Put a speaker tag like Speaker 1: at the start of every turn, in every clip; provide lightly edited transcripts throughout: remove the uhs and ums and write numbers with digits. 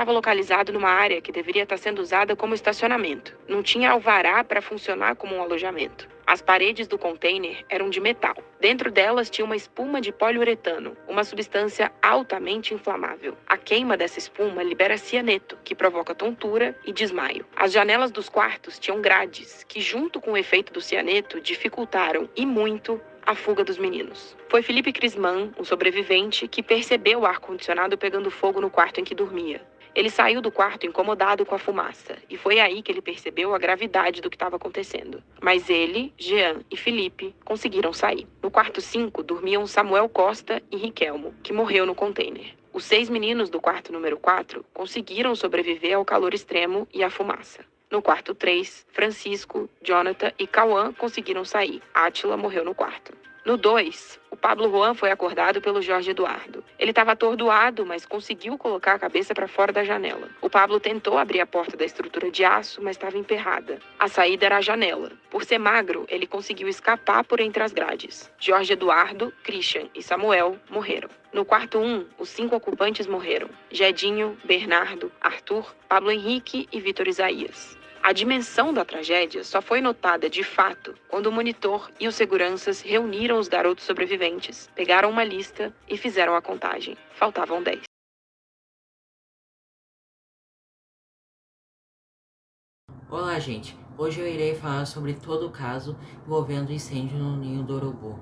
Speaker 1: estava localizado numa área que deveria estar sendo usada como estacionamento. Não tinha alvará para funcionar como um alojamento. As paredes do container eram de metal. Dentro delas tinha uma espuma de poliuretano, uma substância altamente inflamável. A queima dessa espuma libera cianeto, que provoca tontura e desmaio. As janelas dos quartos tinham grades, que junto com o efeito do cianeto dificultaram, e muito, a fuga dos meninos. Foi Felipe Crisman, um sobrevivente, que percebeu o ar-condicionado pegando fogo no quarto em que dormia. Ele saiu do quarto incomodado com a fumaça, e foi aí que ele percebeu a gravidade do que estava acontecendo. Mas ele, Jean e Felipe conseguiram sair. No quarto 5 dormiam Samuel Costa e Riquelmo, que morreu no container. Os 6 meninos do quarto número 4 conseguiram sobreviver ao calor extremo e à fumaça. No quarto 3, Francisco, Jonathan e Cauã conseguiram sair. Átila morreu no quarto. No 2, o Pablo Juan foi acordado pelo Jorge Eduardo. Ele estava atordoado, mas conseguiu colocar a cabeça para fora da janela. O Pablo tentou abrir a porta da estrutura de aço, mas estava emperrada. A saída era a janela. Por ser magro, ele conseguiu escapar por entre as grades. Jorge Eduardo, Christian e Samuel morreram. No quarto 1, os 5 ocupantes morreram: Jedinho, Bernardo, Arthur, Pablo Henrique e Vitor Isaías. A dimensão da tragédia só foi notada de fato quando o monitor e os seguranças reuniram os garotos sobreviventes, pegaram uma lista e fizeram a contagem. Faltavam 10.
Speaker 2: Olá, gente. Hoje eu irei falar sobre todo o caso envolvendo o incêndio no Ninho do Urubu.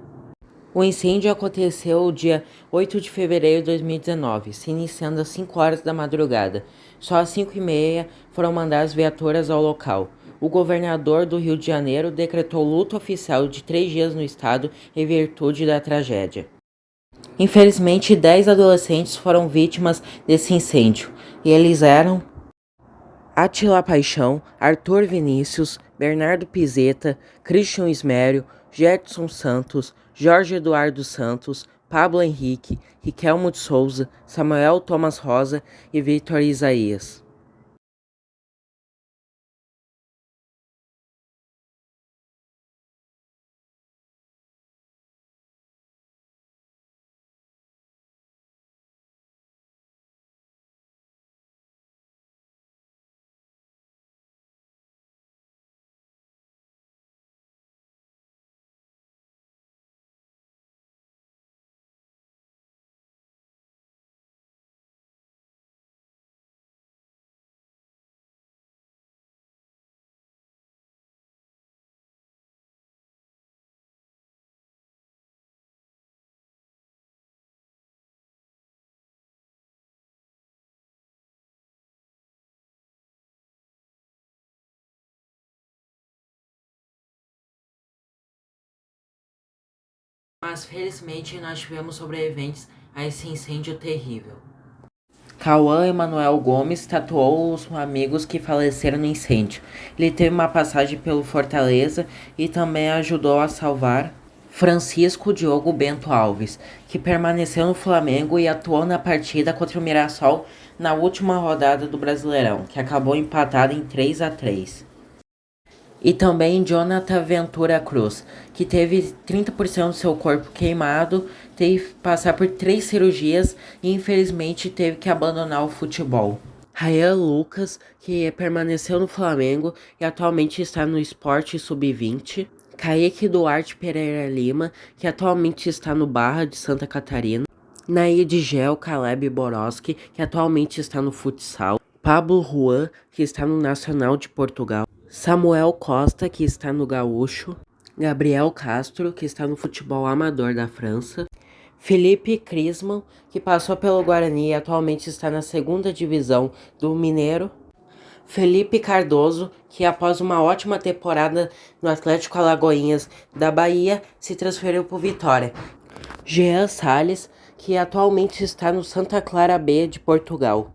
Speaker 2: O incêndio aconteceu no dia 8 de fevereiro de 2019, se iniciando às 5 horas da madrugada. Só às 5h30 foram mandadas viaturas ao local. O governador do Rio de Janeiro decretou luto oficial de 3 dias no estado em virtude da tragédia. Infelizmente, 10 adolescentes foram vítimas desse incêndio, e eles eram Átila Paixão, Arthur Vinícius, Bernardo Pizeta, Christian Ismério, Jetson Santos, Jorge Eduardo Santos, Pablo Henrique, Riquelmo de Souza, Samuel Thomas Rosa e Vitor Isaías. Mas felizmente nós tivemos sobreviventes a esse incêndio terrível. Cauã Emanuel Gomes tatuou os amigos que faleceram no incêndio. Ele teve uma passagem pelo Fortaleza e também ajudou a salvar Francisco Diogo Bento Alves, que permaneceu no Flamengo e atuou na partida contra o Mirassol na última rodada do Brasileirão, que acabou empatado em 3-3. E também Jonathan Ventura Cruz, que teve 30% do seu corpo queimado, teve que passar por 3 cirurgias e infelizmente teve que abandonar o futebol. Ryan Lucas, que permaneceu no Flamengo e atualmente está no Sport Sub-20. Kaique Duarte Pereira Lima, que atualmente está no Barra de Santa Catarina. Naide Gel Caleb Boroski, que atualmente está no futsal. Pablo Juan, que está no Nacional de Portugal. Samuel Costa, que está no Gaúcho. Gabriel Castro, que está no futebol amador da França. Felipe Crisman, que passou pelo Guarani e atualmente está na 2ª divisão do Mineiro. Felipe Cardoso, que após uma ótima temporada no Atlético Alagoinhas da Bahia, se transferiu para o Vitória. Jean Salles, que atualmente está no Santa Clara B de Portugal.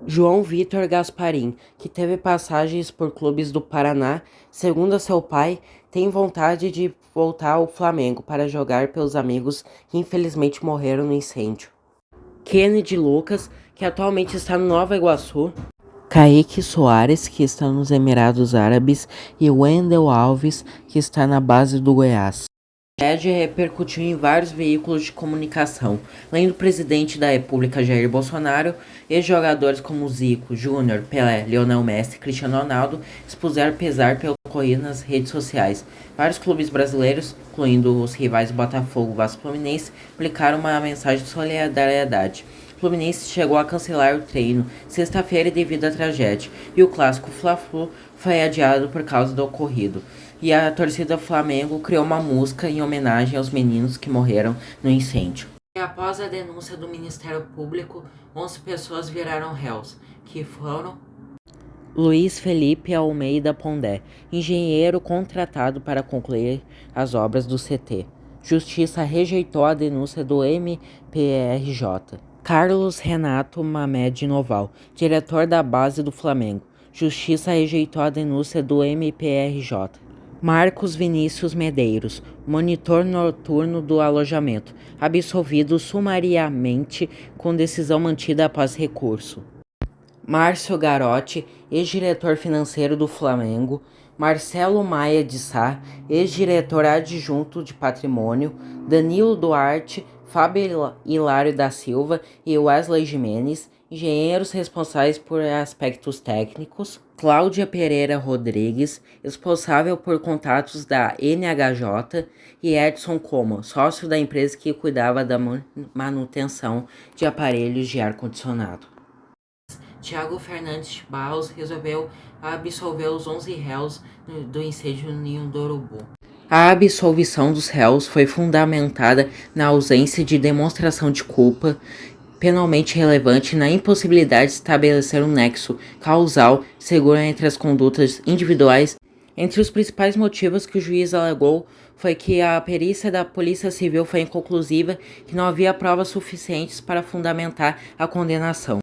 Speaker 2: João Vitor Gasparim, que teve passagens por clubes do Paraná, segundo seu pai, tem vontade de voltar ao Flamengo para jogar pelos amigos que infelizmente morreram no incêndio. Kennedy Lucas, que atualmente está no Nova Iguaçu. Kaique Soares, que está nos Emirados Árabes, e Wendel Alves, que está na base do Goiás. tragédia repercutiu em vários veículos de comunicação, além do presidente da República Jair Bolsonaro, ex-jogadores como Zico, Júnior, Pelé, Lionel Messi e Cristiano Ronaldo expuseram pesar pelo ocorrido nas redes sociais. Vários clubes brasileiros, incluindo os rivais Botafogo e Vasco Fluminense, publicaram uma mensagem de solidariedade. O Fluminense chegou a cancelar o treino sexta-feira devido à tragédia, e o clássico Fla-Flu foi adiado por causa do ocorrido. E a torcida Flamengo criou uma música em homenagem aos meninos que morreram no incêndio. E após a denúncia do Ministério Público, 11 pessoas viraram réus, que foram Luiz Felipe Almeida Pondé, engenheiro contratado para concluir as obras do CT. Justiça rejeitou a denúncia do MPRJ. Carlos Renato Mamed Noval, diretor da base do Flamengo. Justiça rejeitou a denúncia do MPRJ. Marcos Vinícius Medeiros, monitor noturno do alojamento, absolvido sumariamente com decisão mantida após recurso. Márcio Garotti, ex-diretor financeiro do Flamengo. Marcelo Maia de Sá, ex-diretor adjunto de patrimônio. Danilo Duarte, Fábio Hilário da Silva e Wesley Jimenez, engenheiros responsáveis por aspectos técnicos. Cláudia Pereira Rodrigues, responsável por contatos da NHJ, e Edson Como, sócio da empresa que cuidava da manutenção de aparelhos de ar-condicionado. Tiago Fernandes Barros resolveu absolver os 11 réus do incêndio no Ninho do Urubu. A absolvição dos réus foi fundamentada na ausência de demonstração de culpa penalmente relevante e na impossibilidade de estabelecer um nexo causal seguro entre as condutas individuais. Entre os principais motivos que o juiz alegou foi que a perícia da Polícia Civil foi inconclusiva e que não havia provas suficientes para fundamentar a condenação.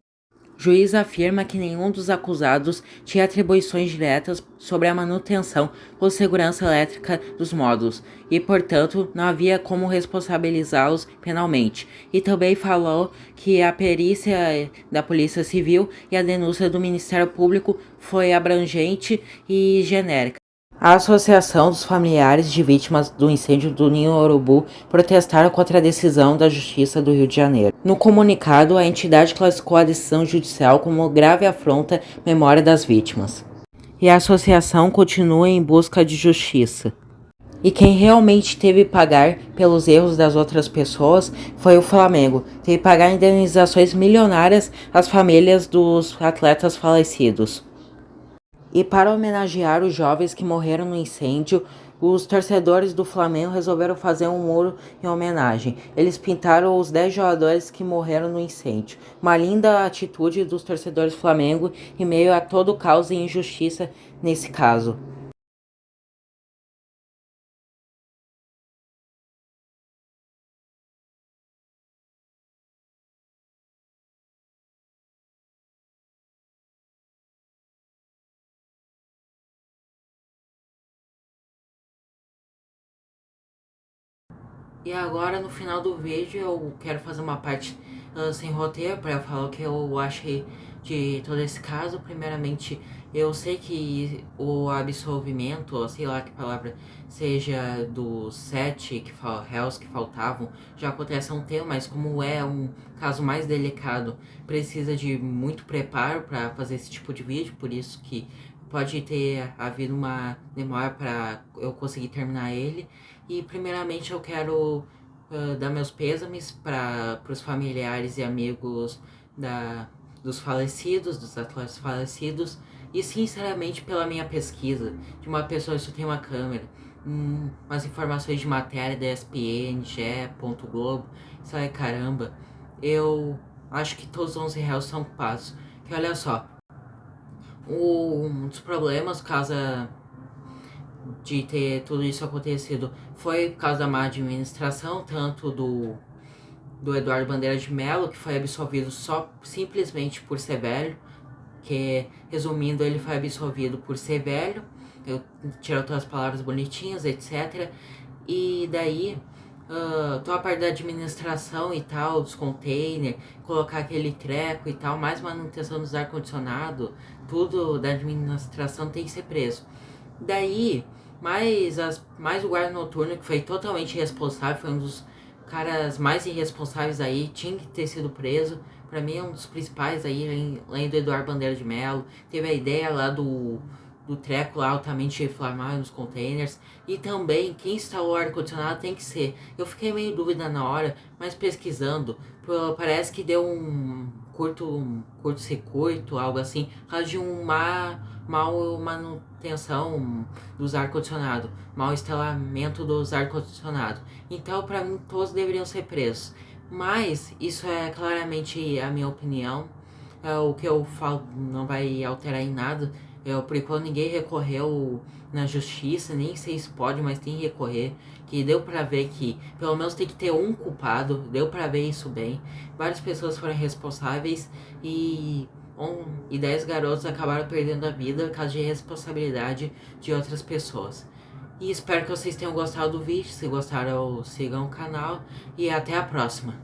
Speaker 2: O juiz afirma que nenhum dos acusados tinha atribuições diretas sobre a manutenção ou segurança elétrica dos módulos e, portanto, não havia como responsabilizá-los penalmente. E também falou que a perícia da Polícia Civil e a denúncia do Ministério Público foi abrangente e genérica. A Associação dos Familiares de Vítimas do Incêndio do Ninho Urubu protestaram contra a decisão da Justiça do Rio de Janeiro. No comunicado, a entidade classificou a decisão judicial como grave afronta à memória das vítimas. E a associação continua em busca de justiça. E quem realmente teve que pagar pelos erros das outras pessoas foi o Flamengo. Teve que pagar indenizações milionárias às famílias dos atletas falecidos. E para homenagear os jovens que morreram no incêndio, os torcedores do Flamengo resolveram fazer um muro em homenagem. Eles pintaram os 10 jogadores que morreram no incêndio. Uma linda atitude dos torcedores do Flamengo em meio a todo o caos e injustiça nesse caso. E agora no final do vídeo eu quero fazer uma parte sem roteiro para falar o que eu achei de todo esse caso. Primeiramente, eu sei que o absolvimento, ou sei lá que palavra seja, dos 7 réus que faltavam, já acontece há um tempo, mas como é um caso mais delicado, precisa de muito preparo para fazer esse tipo de vídeo, por isso que pode ter havido uma demora para eu conseguir terminar ele. E primeiramente eu quero dar meus pêsames para os familiares e amigos dos falecidos, dos atletas falecidos, e sinceramente pela minha pesquisa de uma pessoa que só tem uma câmera, umas informações de matéria da ESPN, GE. Globo, isso aí caramba, eu acho que todos os 11 réus são culpados. Que olha só, um dos problemas por causa de ter tudo isso acontecido foi por causa da má administração, tanto do Eduardo Bandeira de Mello, que foi absolvido só simplesmente por ser velho, que, resumindo, ele foi absolvido por ser velho, eu tiro todas as palavras bonitinhas, etc. E daí, toda a parte da administração e tal, dos containers, colocar aquele treco e tal, mais manutenção dos ar-condicionado, tudo da administração tem que ser preso. Daí, Mas o guarda noturno, que foi totalmente irresponsável, foi um dos caras mais irresponsáveis aí, tinha que ter sido preso. Pra mim é um dos principais aí, além do Eduardo Bandeira de Mello. Teve a ideia lá do treco lá altamente inflamável nos containers. E também, quem instalou o ar-condicionado tem que ser. Eu fiquei meio em dúvida na hora, mas pesquisando, parece que deu um curto-circuito, algo assim, por causa de mal manutenção dos ar-condicionado, mau instalamento dos ar-condicionado. Então, para mim, todos deveriam ser presos. Mas isso é claramente a minha opinião. O que eu falo não vai alterar em nada. Por enquanto ninguém recorreu na justiça, nem sei se pode, mas tem que recorrer. Que deu pra ver que pelo menos tem que ter um culpado, deu pra ver isso bem. Várias pessoas foram responsáveis e 10 garotos acabaram perdendo a vida por causa de responsabilidade de outras pessoas. E espero que vocês tenham gostado do vídeo. Se gostaram, sigam o canal e até a próxima.